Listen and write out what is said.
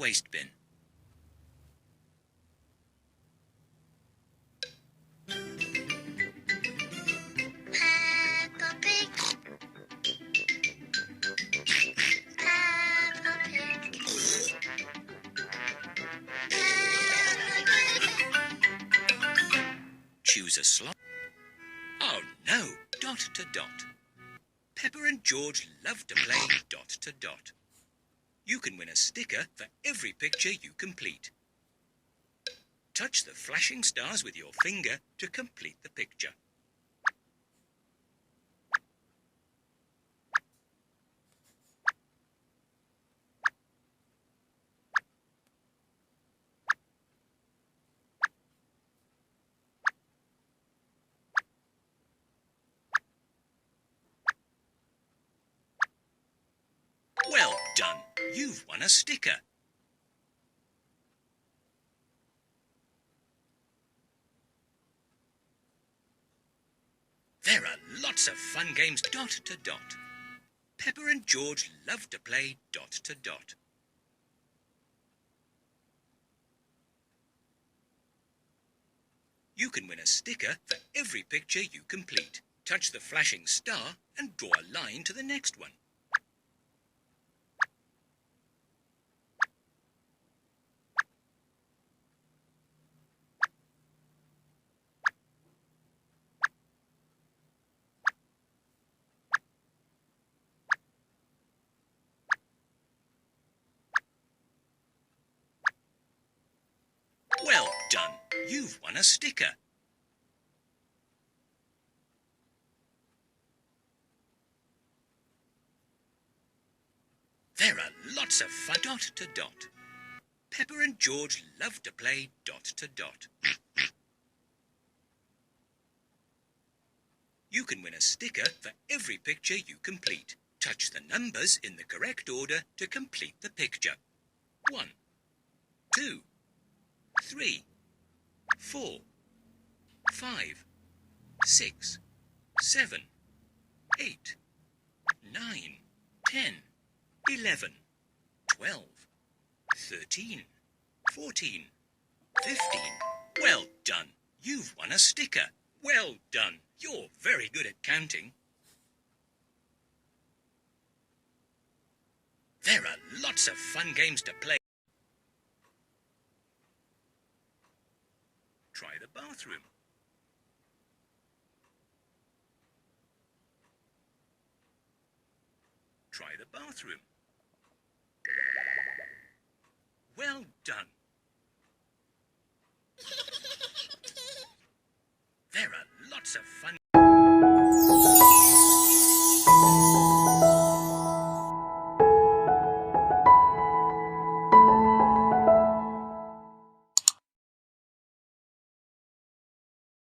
waste bin. Peppa Pig. Peppa Pig. Choose a slot. Oh no, dot to dot. Peppa and George love to play dot to dot. You can win a sticker for every picture you complete. Touch the flashing stars with your finger to complete the picture. Well done! You've won a sticker. There are lots of fun games dot to dot. Peppa and George love to play dot to dot. You can win a sticker for every picture you complete. Touch the flashing star and draw a line to the next one. Well done! You've won a sticker. There are lots of fun dot to dot. Peppa and George love to play dot to dot. You can win a sticker for every picture you complete. Touch the numbers in the correct order to complete the picture. 1, 2, 3, 4, 5, 6, 7, 8, 9, 10, 11, 12, 13, 14, 15. Well done! You've won a sticker. Well done! You're very good at counting. There are lots of fun games to play. Try the bathroom. Try the bathroom. Well done!